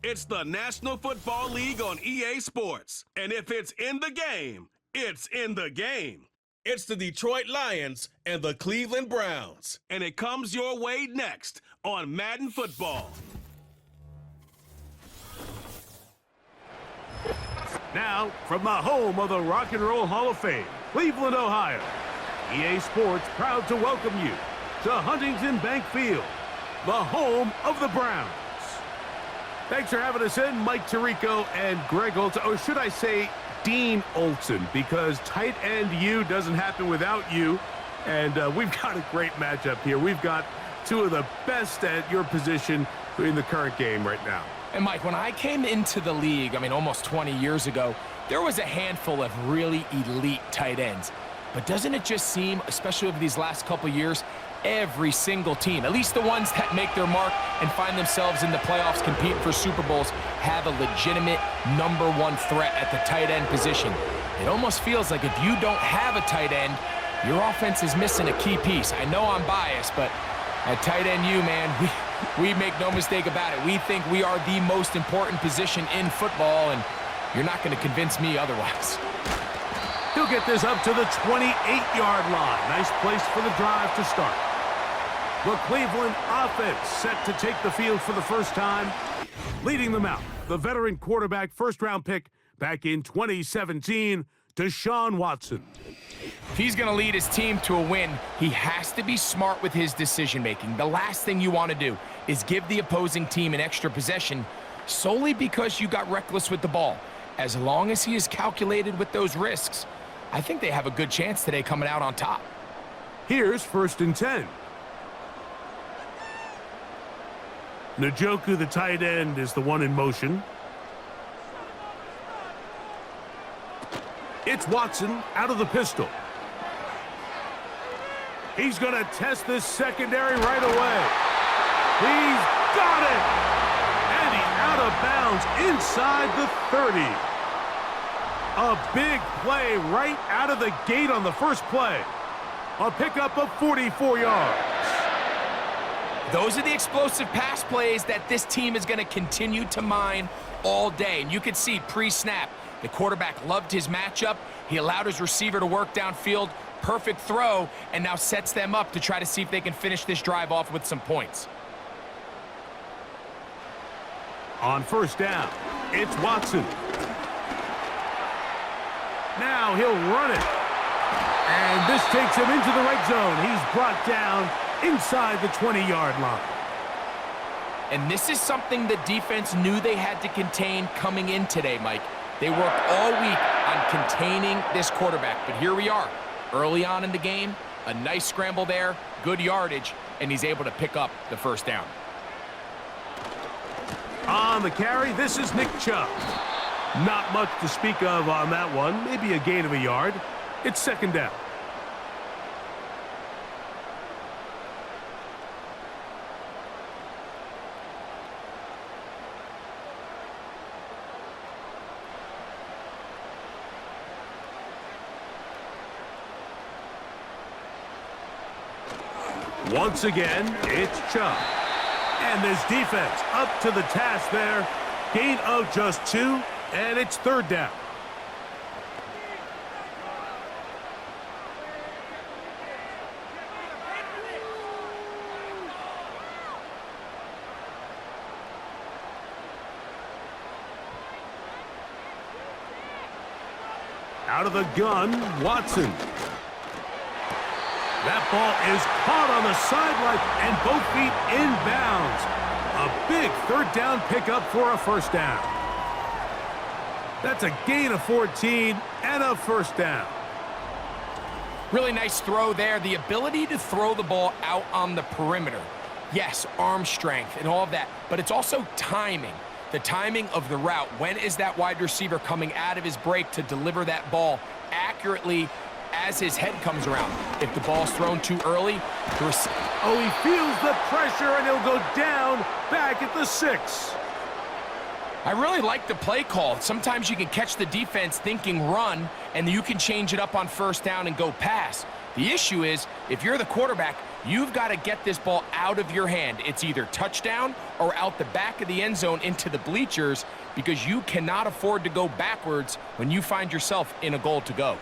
It's the National Football League on EA Sports. And if it's in the game, it's in the game. It's the Detroit Lions and the Cleveland Browns. And it comes your way next on Madden Football. Now, from the home of the Rock and Roll Hall of Fame, Cleveland, Ohio, EA Sports proud to welcome you to Huntington Bank Field, the home of the Browns. Thanks for having us in, Mike Tirico and Greg Olson, or should I say Dean Olson, because tight end U doesn't happen without you, and we've got a great matchup here. We've got two of the best at your position in the current game right now. And Mike, when I came into the league, almost 20 years ago, there was a handful of really elite tight ends. But doesn't it just seem, especially over these last couple years, every single team, at least the ones that make their mark and find themselves in the playoffs competing for Super Bowls, have a legitimate #1 threat at the tight end position. It almost feels like if you don't have a tight end, your offense is missing a key piece. I know I'm biased, but at tight end U, man, we make no mistake about it. We think we are the most important position in football, and you're not going to convince me otherwise. He'll get this up to the 28-yard line. Nice place for the drive to start. The Cleveland offense set to take the field for the first time. Leading them out, the veteran quarterback first-round pick back in 2017, Deshaun Watson. If he's going to lead his team to a win, he has to be smart with his decision-making. The last thing you want to do is give the opposing team an extra possession solely because you got reckless with the ball. As long as he is calculated with those risks, I think they have a good chance today coming out on top. Here's 1st and 10. Njoku, the tight end, is the one in motion. It's Watson out of the pistol. He's going to test this secondary right away. He's got it! And he's out of bounds inside the 30. A big play right out of the gate on the first play. A pickup of 44 yards. Those are the explosive pass plays that this team is going to continue to mine all day. And you can see pre-snap, the quarterback loved his matchup. He allowed his receiver to work downfield. Perfect throw, and now sets them up to try to see if they can finish this drive off with some points. On 1st down, it's Watson. Now he'll run it. And this takes him into the red zone. He's brought down inside the 20-yard line. And this is something the defense knew they had to contain coming in today, Mike. They worked all week on containing this quarterback, but here we are. Early on in the game, a nice scramble there, good yardage, and he's able to pick up the 1st down. On the carry, this is Nick Chubb. Not much to speak of on that one, maybe a gain of a yard. It's 2nd down. Once again, it's Chubb. And this defense up to the task there. Gain of just 2, and it's 3rd down. Out of the gun, Watson. That ball is caught on the sideline, and both feet inbounds. A big 3rd down pickup for a 1st down. That's a gain of 14 and a 1st down. Really nice throw there. The ability to throw the ball out on the perimeter. Yes, arm strength and all of that, but it's also timing. The timing of the route. When is that wide receiver coming out of his break to deliver that ball accurately as his head comes around? If the ball's thrown too early, he feels the pressure, and he'll go down back at the 6. I really like the play call. Sometimes you can catch the defense thinking run, and you can change it up on 1st down and go pass. The issue is, if you're the quarterback, You've got to get this ball out of your hand. It's either touchdown or out the back of the end zone into the bleachers, because you cannot afford to go backwards when you find yourself in a goal to go.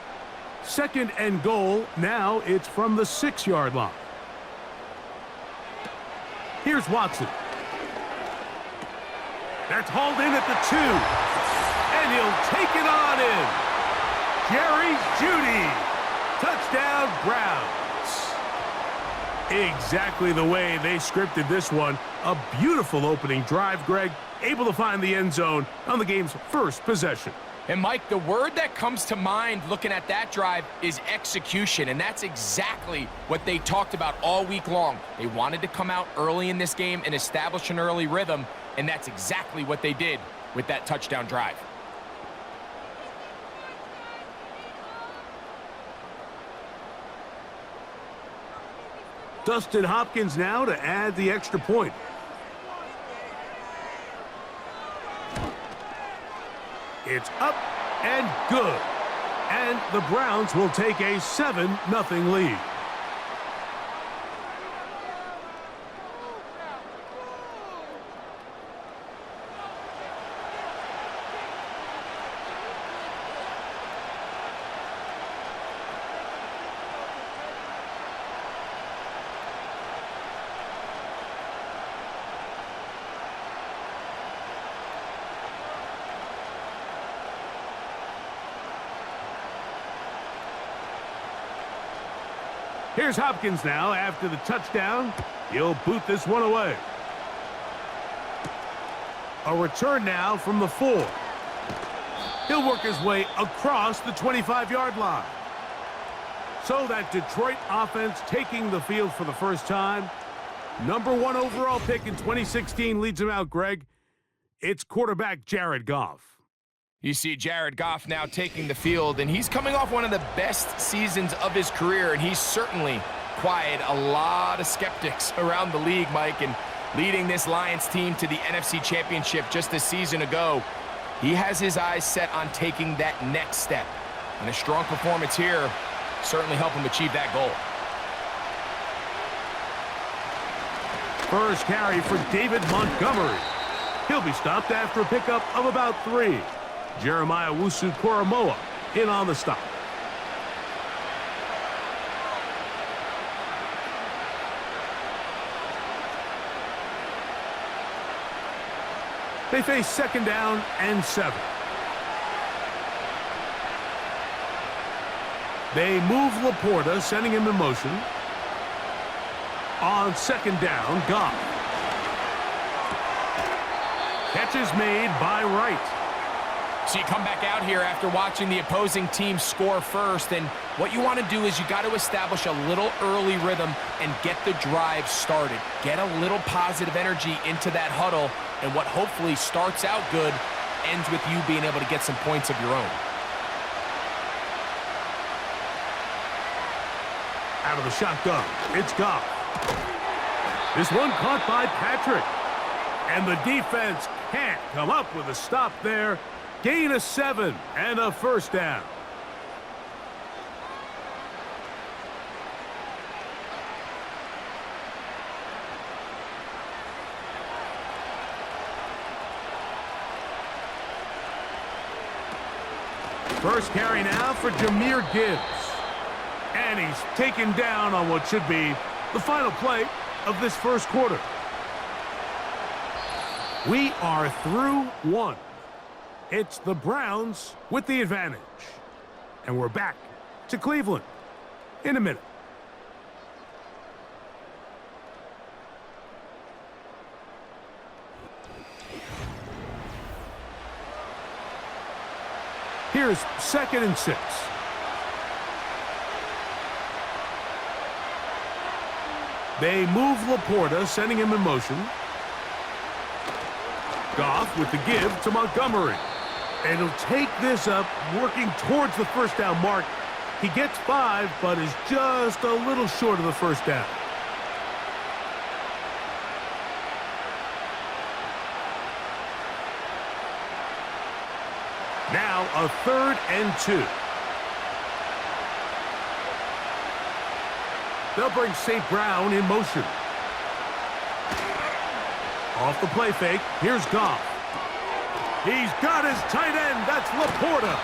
2nd and goal. Now it's from the 6-yard line. Here's Watson. That's hauled in at the 2. And he'll take it on in. Jerry Jeudy. Touchdown, Browns. Exactly the way they scripted this one. A beautiful opening drive, Greg. Able to find the end zone on the game's first possession. And, Mike, the word that comes to mind looking at that drive is execution, and that's exactly what they talked about all week long. They wanted to come out early in this game and establish an early rhythm, and that's exactly what they did with that touchdown drive. Dustin Hopkins now to add the extra point. It's up and good. And the Browns will take a 7-0 lead. Here's Hopkins now after the touchdown. He'll boot this one away. A return now from the 4. He'll work his way across the 25-yard line. So that Detroit offense taking the field for the first time. Number 1 overall pick in 2016 leads him out, Greg. It's quarterback Jared Goff. You see Jared Goff now taking the field, and he's coming off one of the best seasons of his career, and he's certainly quieted a lot of skeptics around the league, Mike, and leading this Lions team to the NFC Championship just a season ago. He has his eyes set on taking that next step, and a strong performance here certainly helped him achieve that goal. First carry for David Montgomery. He'll be stopped after a pickup of about 3. Jeremiah Wusu-Koramoah in on the stop. They face 2nd down and 7. They move Laporta, sending him in motion. On 2nd down, Goff. Catch is made by Wright. So you come back out here after watching the opposing team score first, and what you want to do is you got to establish a little early rhythm and get the drive started. Get a little positive energy into that huddle, and what hopefully starts out good ends with you being able to get some points of your own. Out of the shotgun, it's Goff. This one caught by Patrick. And the defense can't come up with a stop there. Gain of 7 and a first down. First carry now for Jahmyr Gibbs. And he's taken down on what should be the final play of this first quarter. We are through 1. It's the Browns with the advantage. And we're back to Cleveland in a minute. Here's 2nd and 6. They move Laporta, sending him in motion. Goff with the give to Montgomery. And he'll take this up, working towards the first down mark. He gets 5, but is just a little short of the first down. Now a 3rd and 2. They'll bring St. Brown in motion. Off the play fake, here's Goff. He's got his tight end, that's Laporta.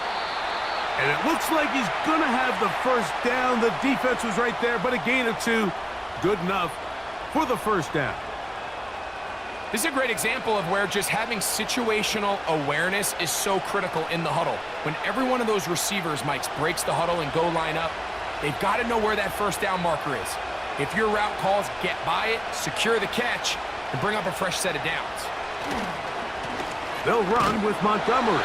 And it looks like he's going to have the first down. The defense was right there, but a gain of 2. Good enough for the first down. This is a great example of where just having situational awareness is so critical in the huddle. When every one of those receivers, Mike, breaks the huddle and go line up, they've got to know where that first down marker is. If your route calls, get by it, secure the catch, and bring up a fresh set of downs. They'll run with Montgomery.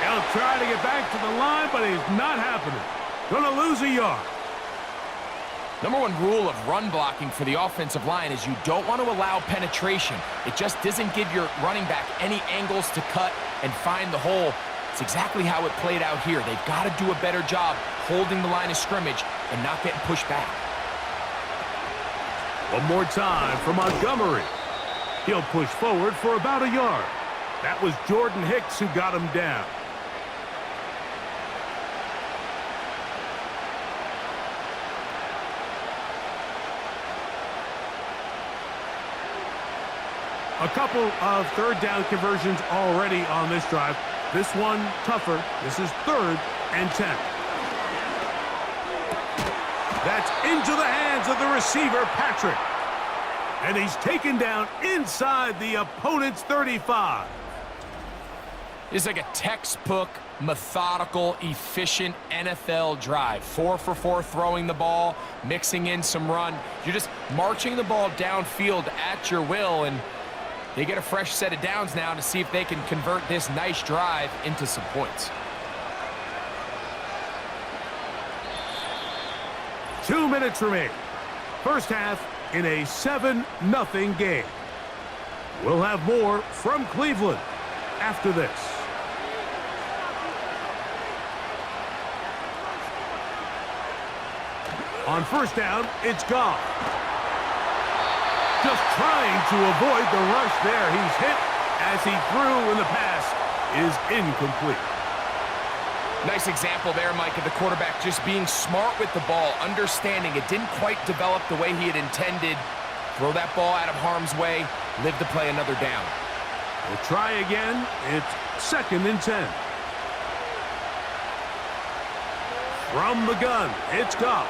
He'll try to get back to the line, but it's not happening. Gonna lose a yard. Number one rule of run blocking for the offensive line is you don't want to allow penetration. It just doesn't give your running back any angles to cut and find the hole. It's exactly how it played out here. They've got to do a better job holding the line of scrimmage and not getting pushed back. One more time for Montgomery. He'll push forward for about a yard. That was Jordan Hicks who got him down. A couple of third down conversions already on this drive. This one tougher. This is 3rd and 10. That's into the hands of the receiver, Patrick. And he's taken down inside the opponent's 35. It's like a textbook, methodical, efficient NFL drive. 4 for 4 throwing the ball, mixing in some run. You're just marching the ball downfield at your will, and they get a fresh set of downs now to see if they can convert this nice drive into some points. 2 minutes remain. First half in a 7-0 game. We'll have more from Cleveland after this. On first down, it's Goff. Just trying to avoid the rush there. He's hit as he threw, and the pass is incomplete. Nice example there, Mike, of the quarterback just being smart with the ball, understanding it didn't quite develop the way he had intended. Throw that ball out of harm's way, live to play another down. We'll try again. It's 2nd and 10. From the gun, it's Goff.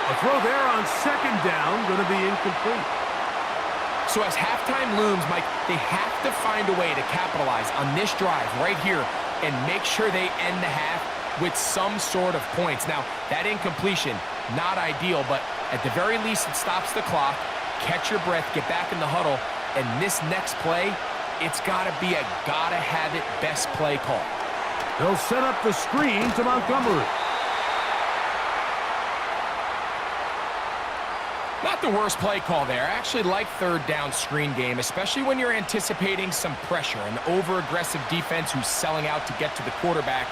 A throw there on 2nd down, going to be incomplete. So as halftime looms, Mike, they have to find a way to capitalize on this drive right here and make sure they end the half with some sort of points. Now, that incompletion, not ideal, but at the very least it stops the clock, catch your breath, get back in the huddle, and this next play, it's got to be a gotta-have-it best play call. They'll set up the screen to Montgomery. Not the worst play call there. I actually like third down screen game, especially when you're anticipating some pressure, an over-aggressive defense who's selling out to get to the quarterback.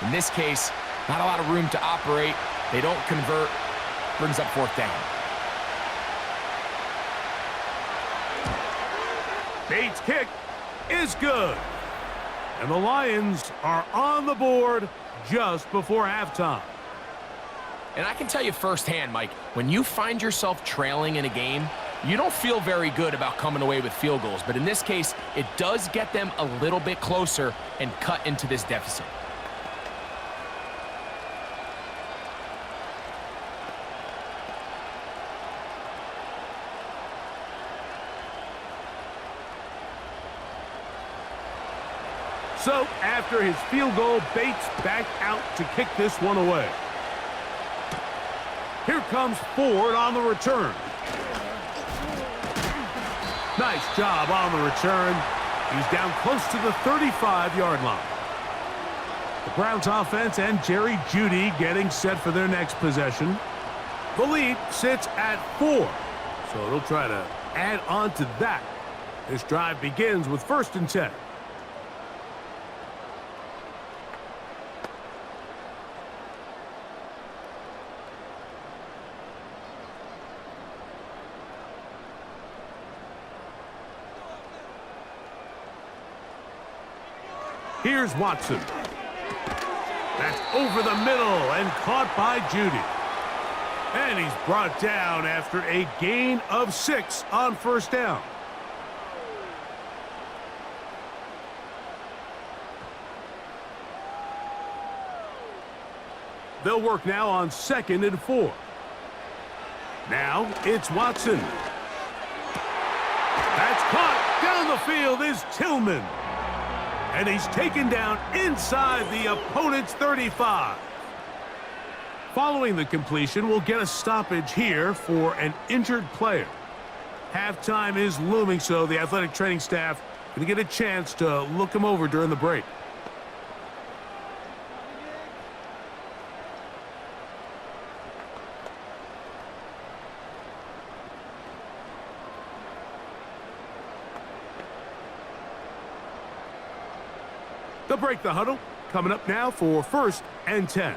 In this case, not a lot of room to operate. They don't convert. Brings up 4th down. Bates' kick is good. And the Lions are on the board just before halftime. And I can tell you firsthand, Mike, when you find yourself trailing in a game, you don't feel very good about coming away with field goals. But in this case, it does get them a little bit closer and cut into this deficit. So after his field goal, Bates back out to kick this one away. Here comes Ford on the return. Nice job on the return. He's down close to the 35-yard line. The Browns offense and Jerry Jeudy getting set for their next possession. The lead sits at 4, so they'll try to add on to that. This drive begins with 1st and 10. Here's Watson. That's over the middle and caught by Jeudy. And he's brought down after a gain of 6 on first down. They'll work now on 2nd and 4. Now it's Watson. That's caught. Down the field is Tillman. And he's taken down inside the opponent's 35. Following the completion, we'll get a stoppage here for an injured player. Halftime is looming, so the athletic training staff going to get a chance to look him over during the break. They'll break the huddle. Coming up now for 1st and 10.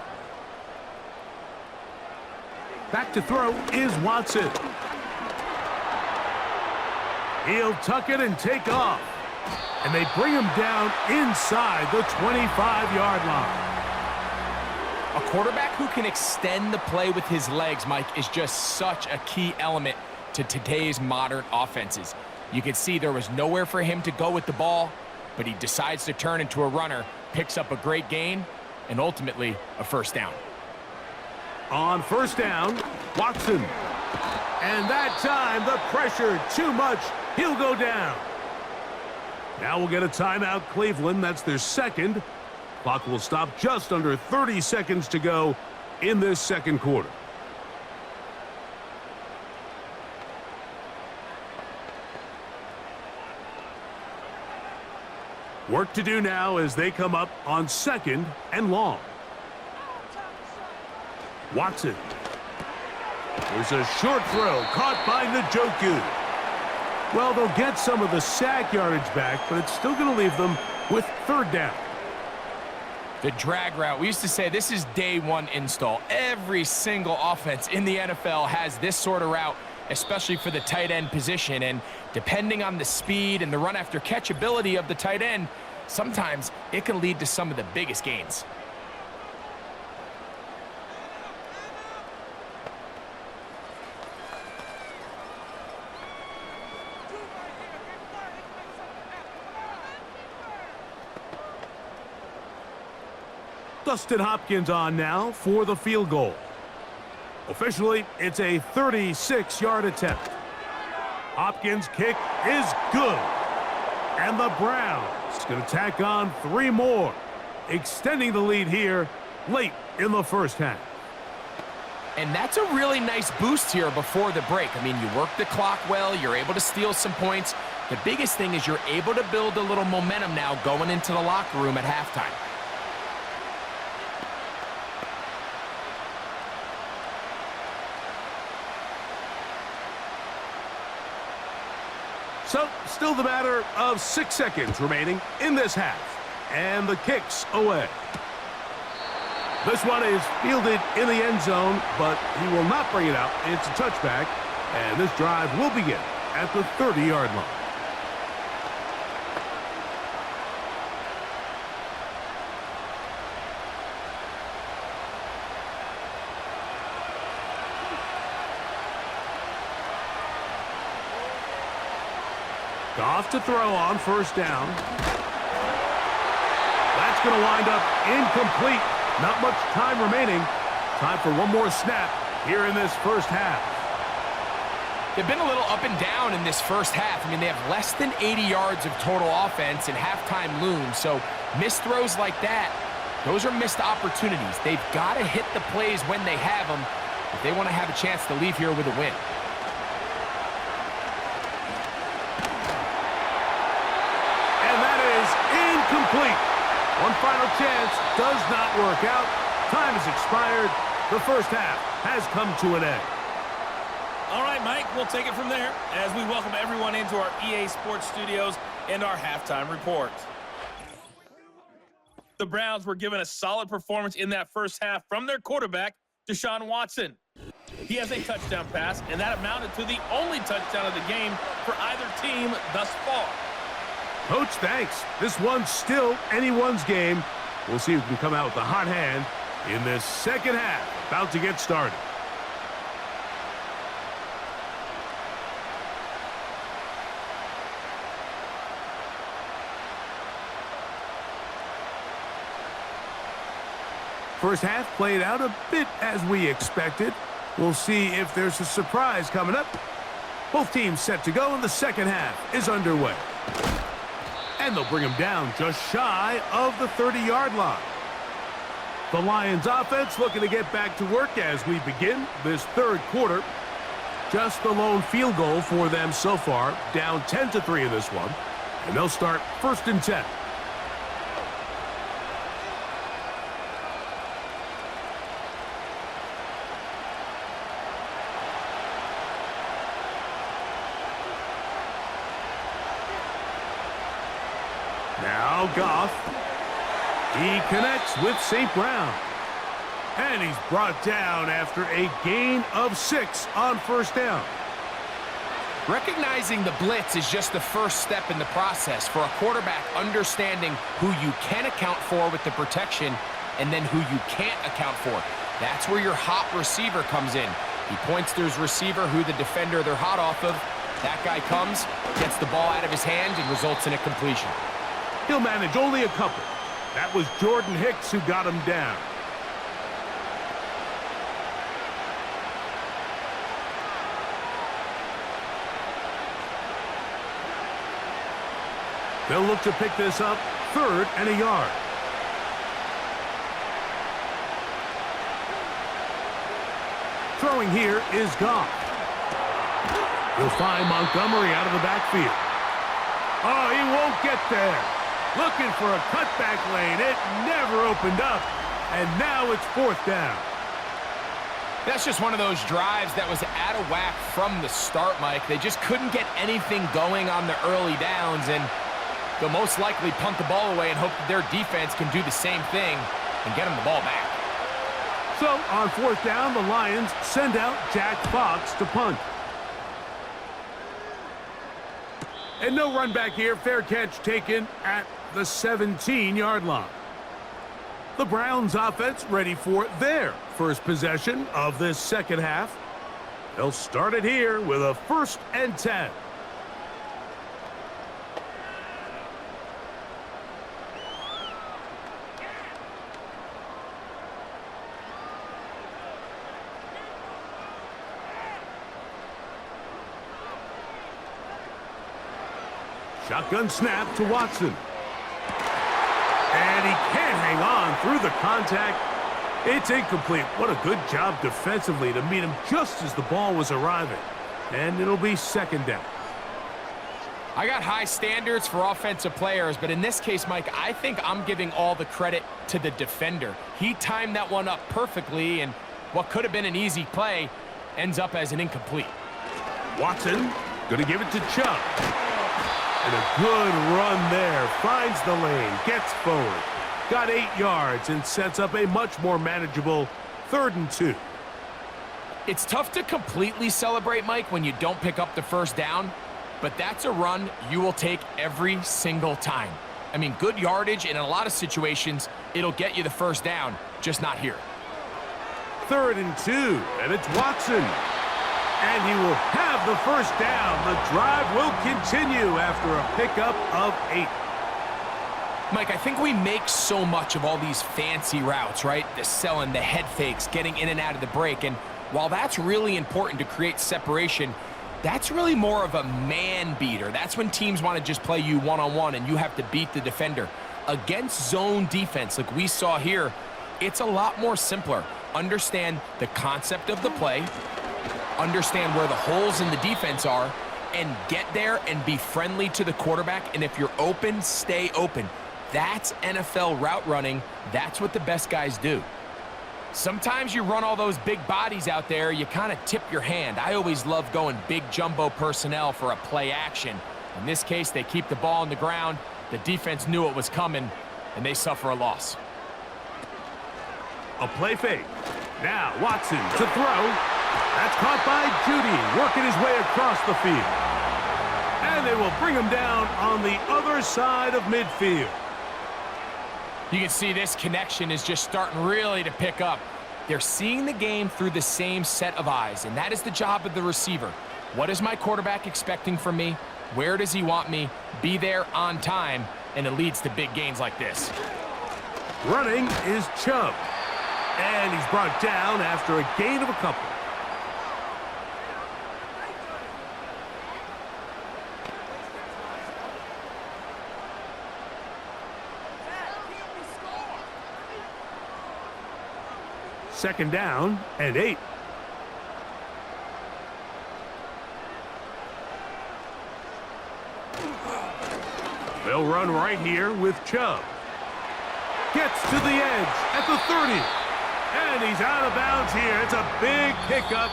Back to throw is Watson. He'll tuck it and take off. And they bring him down inside the 25-yard line. A quarterback who can extend the play with his legs, Mike, is just such a key element to today's modern offenses. You can see there was nowhere for him to go with the ball, but he decides to turn into a runner, picks up a great gain, and ultimately a first down. On first down, Watson. And that time, the pressure too much. He'll go down. Now we'll get a timeout, Cleveland. That's their second. Clock will stop just under 30 seconds to go in this second quarter. Work to do now as they come up on 2nd and long. Watson. There's a short throw caught by Njoku. Well, they'll get some of the sack yardage back, but it's still going to leave them with 3rd down. The drag route. We used to say this is day one install. Every single offense in the NFL has this sort of route, especially for the tight end position. And depending on the speed and the run after catch ability of the tight end, sometimes it can lead to some of the biggest gains. Dustin Hopkins on now for the field goal. Officially, it's a 36-yard attempt. Hopkins' kick is good. And the Browns going to tack on 3 more, extending the lead here late in the first half. And that's a really nice boost here before the break. I mean, you work the clock well, you're able to steal some points. The biggest thing is you're able to build a little momentum now going into the locker room at halftime. So, still the matter of 6 seconds remaining in this half. And the kick's away. This one is fielded in the end zone, but he will not bring it out. It's a touchback, and this drive will begin at the 30-yard line. Off to throw on first down. That's going to wind up incomplete. Not much time remaining. Time for one more snap here in this first half. They've been a little up and down in this first half. I mean, they have less than 80 yards of total offense and halftime looms. So missed throws like that, those are missed opportunities. They've got to hit the plays when they have them if they want to have a chance to leave here with a win. Complete. One final chance does not work out. Time has expired. The first half has come to an end. All right, Mike, we'll take it from there as we welcome everyone into our EA Sports studios and our halftime report. The Browns were given a solid performance in that first half from their quarterback, Deshaun Watson. He has a touchdown pass, and that amounted to the only touchdown of the game for either team thus far. Coach, thanks. This one's still anyone's game. We'll see who can come out with a hot hand in this second half. About to get started. First half played out a bit as we expected. We'll see if there's a surprise coming up. Both teams set to go, and the second half is underway. And they'll bring him down just shy of the 30-yard line. The Lions offense looking to get back to work as we begin this third quarter. Just the lone field goal for them so far, down 10-3 in this one. And they'll start 1st and 10. Now Goff. He connects with St. Brown. And he's brought down after a gain of 6 on first down. Recognizing the blitz is just the first step in the process for a quarterback understanding who you can account for with the protection and then who you can't account for. That's where your hot receiver comes in. He points to his receiver who the defender they're hot off of. That guy comes, gets the ball out of his hand, and results in a completion. He'll manage only a couple. That was Jordan Hicks who got him down. They'll look to pick this up 3rd and a yard. Throwing here is Goff. He'll find Montgomery out of the backfield. Oh, he won't get there. Looking for a cutback lane. It never opened up. And now it's 4th down. That's just one of those drives that was out of whack from the start, Mike. They just couldn't get anything going on the early downs, and they'll most likely punt the ball away and hope that their defense can do the same thing and get them the ball back. So, on 4th down, the Lions send out Jack Fox to punt. And no run back here. Fair catch taken at the 17-yard line. The Browns offense ready for their first possession of this second half. They'll start it here with a 1st and 10. Shotgun snap to Watson. And he can't hang on through the contact. It's incomplete. What a good job defensively to meet him just as the ball was arriving. And it'll be 2nd down. I got high standards for offensive players, but in this case, Mike, I think I'm giving all the credit to the defender. He timed that one up perfectly, and what could have been an easy play ends up as an incomplete. Watson going to give it to Chubb. And a good run there. Finds the lane. Gets forward. Got 8 yards and sets up a much more manageable 3rd and 2. It's tough to completely celebrate, Mike, when you don't pick up the first down, but that's a run you will take every single time. I mean, good yardage, and in a lot of situations, it'll get you the first down, just not here. 3rd and 2, and it's Watson. And he will have the first down. The drive will continue after a pickup of 8. Mike, I think we make so much of all these fancy routes, right? The selling, the head fakes, getting in and out of the break. And while that's really important to create separation, that's really more of a man beater. That's when teams want to just play you one-on-one and you have to beat the defender. Against zone defense like we saw here, it's a lot more simpler. Understand the concept of the play, understand where the holes in the defense are, and get there and be friendly to the quarterback. And if you're open, stay open. That's NFL route running. That's what the best guys do. Sometimes you run all those big bodies out there, you kind of tip your hand. I always love going big jumbo personnel for a play action. In this case, they keep the ball on the ground. The defense knew it was coming, and they suffer a loss. A play fake. Now Watson to throw. That's caught by Judy, working his way across the field. And they will bring him down on the other side of midfield. You can see this connection is just starting really to pick up. They're seeing the game through the same set of eyes, and that is the job of the receiver. What is my quarterback expecting from me? Where does he want me? Be there on time, and it leads to big gains like this. Running is Chubb. And he's brought down after a gain of a couple. Second down and 8. They'll run right here with Chubb. Gets to the edge at the 30. And he's out of bounds here. It's a big pickup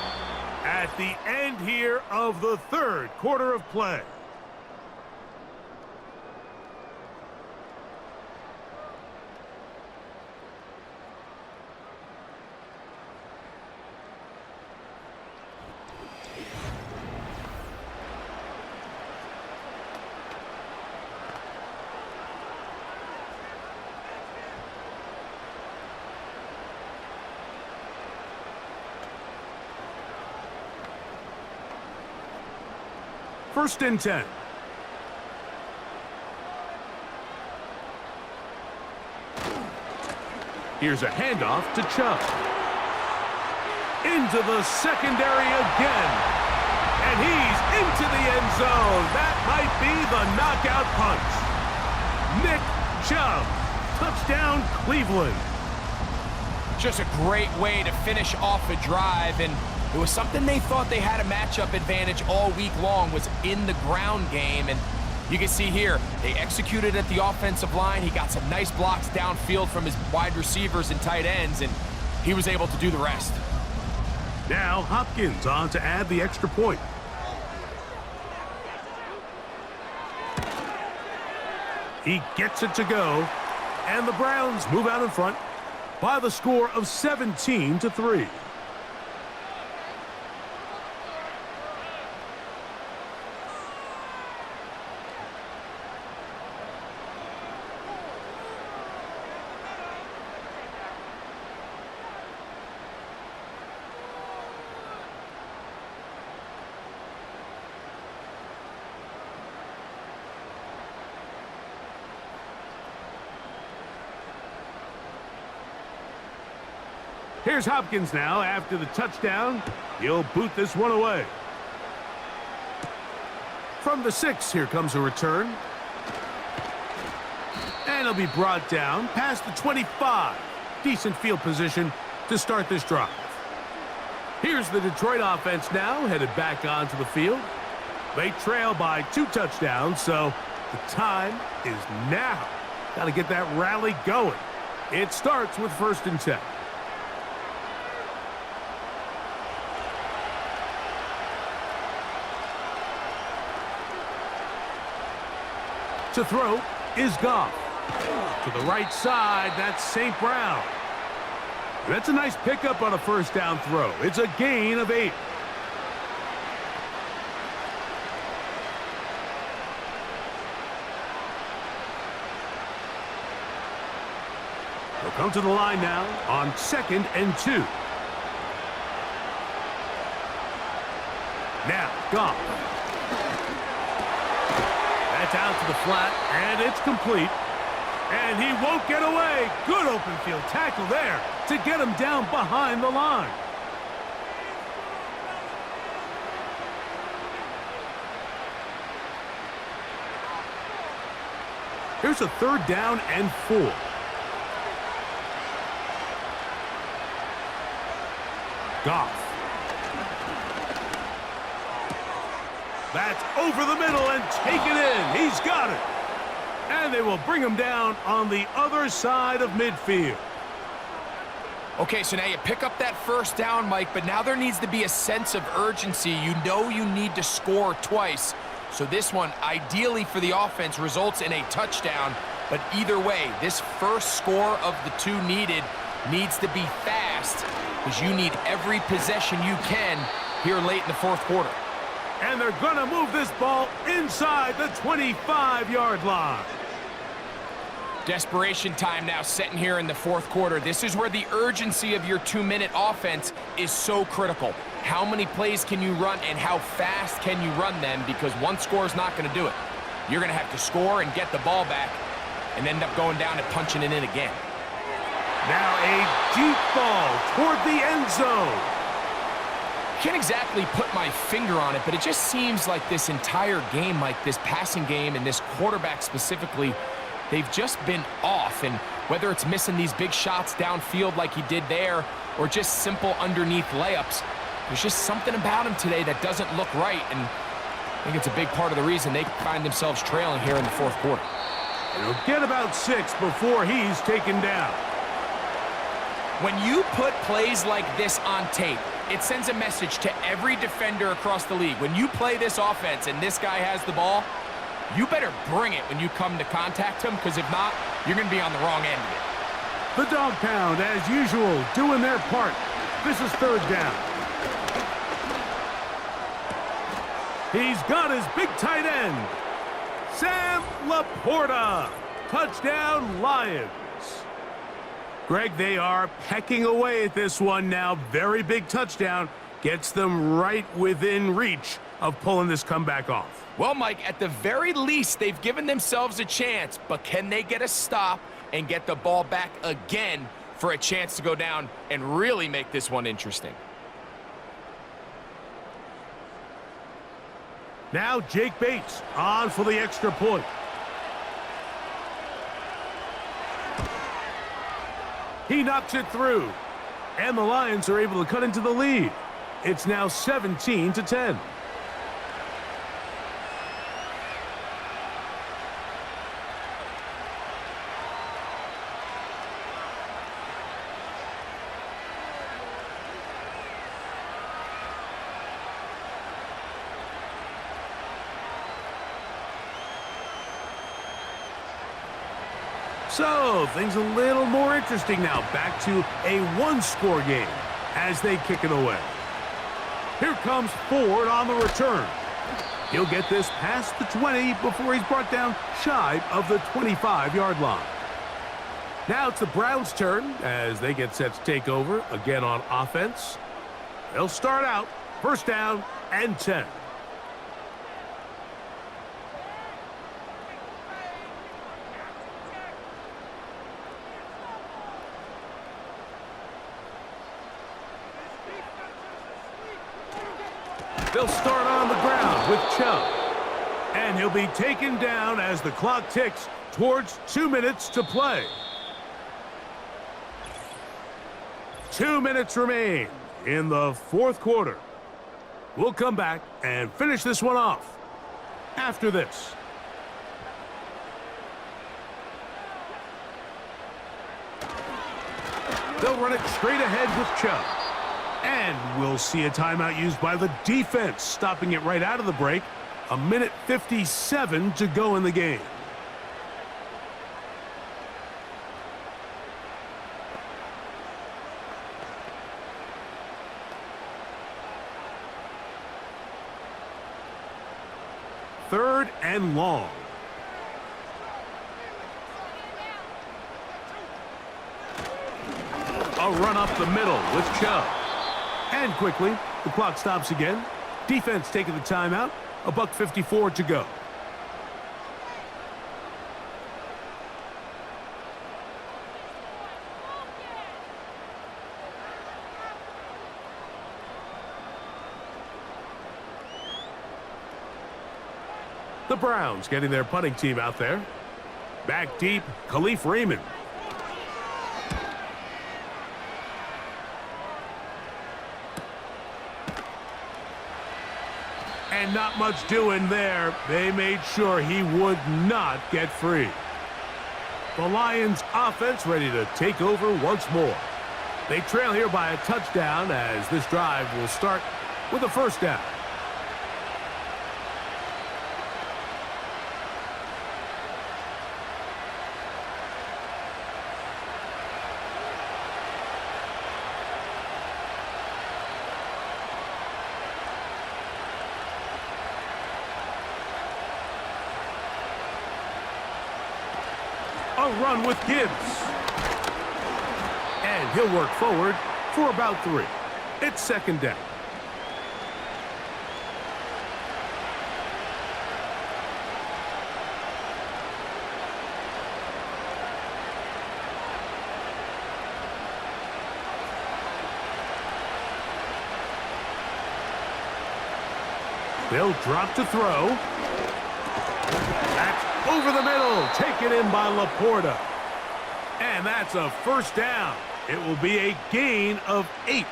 at the end here of the third quarter of play. First and 10. Here's a handoff to Chubb. Into the secondary again. And he's into the end zone. That might be the knockout punch. Nick Chubb. Touchdown, Cleveland. Just a great way to finish off a drive, and it was something they thought they had a matchup advantage all week long, was in the ground game. And you can see here, they executed at the offensive line. He got some nice blocks downfield from his wide receivers and tight ends, and he was able to do the rest. Now Hopkins on to add the extra point. He gets it to go, and the Browns move out in front by the score of 17-3. Here's Hopkins now after the touchdown. He'll boot this one away. From the 6, here comes a return. And he'll be brought down past the 25. Decent field position to start this drive. Here's the Detroit offense now, headed back onto the field. They trail by 2 touchdowns, so the time is now. Got to get that rally going. It starts with first and 10. To throw is Goff. To the right side, that's St. Brown. That's a nice pickup on a first down throw. It's a gain of 8. They'll come to the line now on 2nd and 2. Now, Goff. That's out to the flat, and it's complete. And he won't get away. Good open field tackle there to get him down behind the line. Here's a 3rd down and 4. Goff. That's over the middle and taken in. He's got it. And they will bring him down on the other side of midfield. Okay, so now you pick up that first down, Mike, but now there needs to be a sense of urgency. You know you need to score twice. So this one, ideally for the offense, results in a touchdown. But either way, this first score of the 2 needed needs to be fast, because you need every possession you can here late in the 4th quarter. And they're going to move this ball inside the 25-yard line. Desperation time now setting here in the 4th quarter. This is where the urgency of your 2-minute offense is so critical. How many plays can you run and how fast can you run them? Because one score is not going to do it. You're going to have to score and get the ball back and end up going down and punching it in again. Now a deep ball toward the end zone. Can't exactly put my finger on it, but it just seems like this entire game, like this passing game and this quarterback specifically, they've just been off. And whether it's missing these big shots downfield like he did there or just simple underneath layups, there's just something about him today that doesn't look right. And I think it's a big part of the reason they find themselves trailing here in the fourth quarter. He'll get about 6 before he's taken down. When you put plays like this on tape, it sends a message to every defender across the league. When you play this offense and this guy has the ball, you better bring it when you come to contact him, because if not, you're going to be on the wrong end of it. The dog pound, as usual, doing their part. This is third down. He's got his big tight end, Sam Laporta. Touchdown, Lions. Greg, they are pecking away at this one now. Very big touchdown. Gets them right within reach of pulling this comeback off. Well, Mike, at the very least, they've given themselves a chance, but can they get a stop and get the ball back again for a chance to go down and really make this one interesting? Now Jake Bates on for the extra point. He knocks it through, and the Lions are able to cut into the lead. It's now 17-10. So, things a little more interesting now. Back to a one-score game as they kick it away. Here comes Ford on the return. He'll get this past the 20 before he's brought down shy of the 25-yard line. Now it's the Browns' turn as they get set to take over again on offense. They'll start out first down and 10. They'll start on the ground with Chubb. And he'll be taken down as the clock ticks towards 2 minutes to play. 2 minutes remain in the fourth quarter. We'll come back and finish this one off after this. They'll run it straight ahead with Chubb. And we'll see a timeout used by the defense, stopping it right out of the break. 1:57 to go in the game. Third and long. A run up the middle with Chubb. And quickly, the clock stops again. Defense taking the timeout. 1:54 to go. The Browns getting their punting team out there. Back deep, Khalif Raymond. And not much doing there. They made sure he would not get free. The Lions offense ready to take over once more. They trail here by a touchdown as this drive will start with a first down. A run with Gibbs. And he'll work forward for about 3. It's second down. They'll drop to throw. That's over the middle. Taken in by Laporta. And that's a first down. It will be a gain of 8.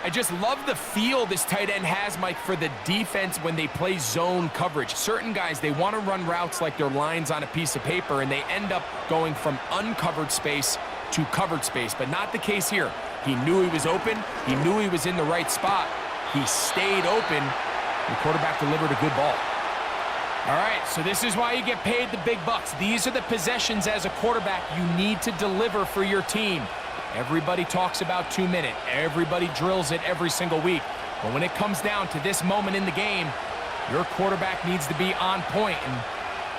I just love the feel this tight end has, Mike, for the defense when they play zone coverage. Certain guys, they want to run routes like they're lines on a piece of paper, and they end up going from uncovered space to covered space, but not the case here. He knew he was open. He knew he was in the right spot. He stayed open. The quarterback delivered a good ball. All right, so this is why you get paid the big bucks. These are the possessions as a quarterback you need to deliver for your team. Everybody talks about 2-minute. Everybody drills it every single week. But when it comes down to this moment in the game, your quarterback needs to be on point. And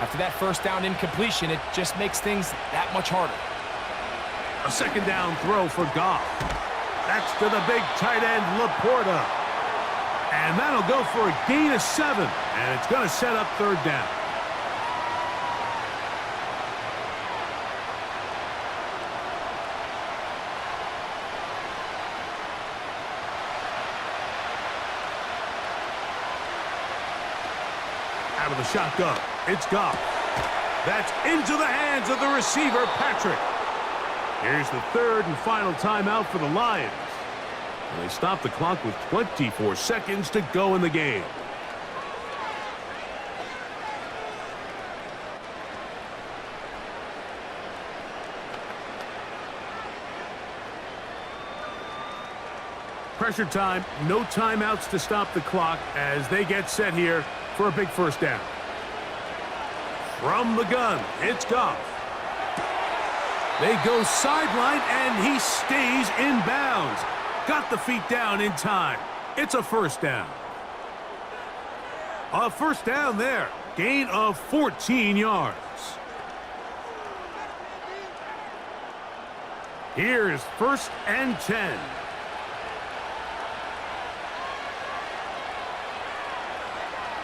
after that first down incompletion, it just makes things that much harder. A second down throw for Goff. That's to the big tight end, Laporta. And that'll go for a gain of 7. And it's going to set up third down. Out of the shotgun, it's Goff. That's into the hands of the receiver, Patrick. Here's the third and final timeout for the Lions. And they stop the clock with 24 seconds to go in the game. Pressure time, no timeouts to stop the clock as they get set here for a big first down. From the gun, it's Goff. They go sideline, and he stays in bounds. Got the feet down in time. It's a first down. A first down there. Gain of 14 yards. Here's 1st and 10.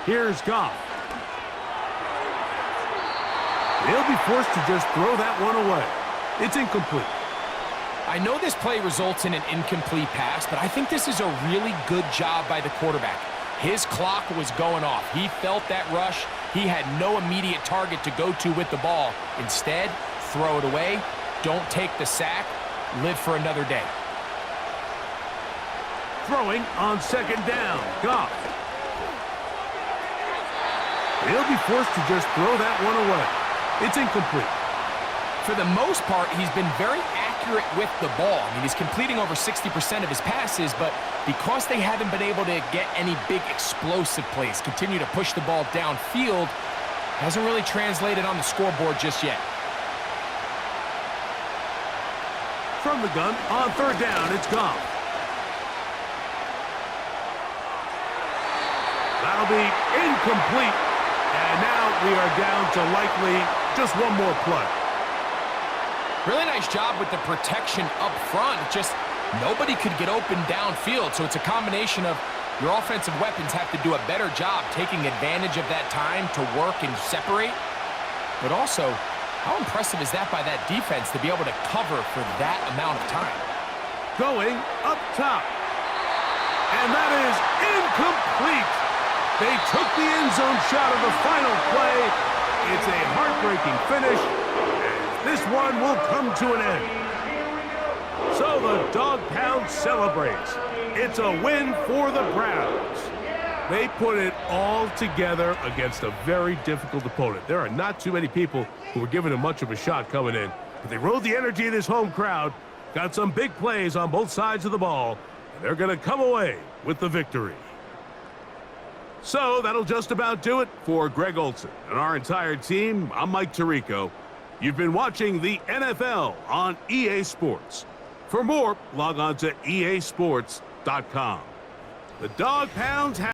Here's Goff. They'll be forced to just throw that one away. It's incomplete. I know this play results in an incomplete pass, but I think this is a really good job by the quarterback. His clock was going off. He felt that rush. He had no immediate target to go to with the ball. Instead, throw it away. Don't take the sack. Live for another day. Throwing on second down. Goff. They'll be forced to just throw that one away. It's incomplete. For the most part, he's been very accurate with the ball. I mean, he's completing over 60% of his passes, but because they haven't been able to get any big explosive plays, continue to push the ball downfield, hasn't really translated on the scoreboard just yet. From the gun, on third down, it's Goff. That'll be incomplete. And now we are down to likely just one more play. Really nice job with the protection up front. Just nobody could get open downfield. So it's a combination of your offensive weapons have to do a better job taking advantage of that time to work and separate. But also, how impressive is that by that defense to be able to cover for that amount of time? Going up top. And that is incomplete. They took the end zone shot of the final play. It's a heartbreaking finish. And this one will come to an end. So the Dog Pound celebrates. It's a win for the Browns. They put it all together against a very difficult opponent. There are not too many people who were giving them much of a shot coming in. But they rode the energy of this home crowd, got some big plays on both sides of the ball, and they're going to come away with the victory. So that'll just about do it for Greg Olson and our entire team. I'm Mike Tirico. You've been watching the NFL on EA Sports. For more, log on to easports.com. The Dog Pounds have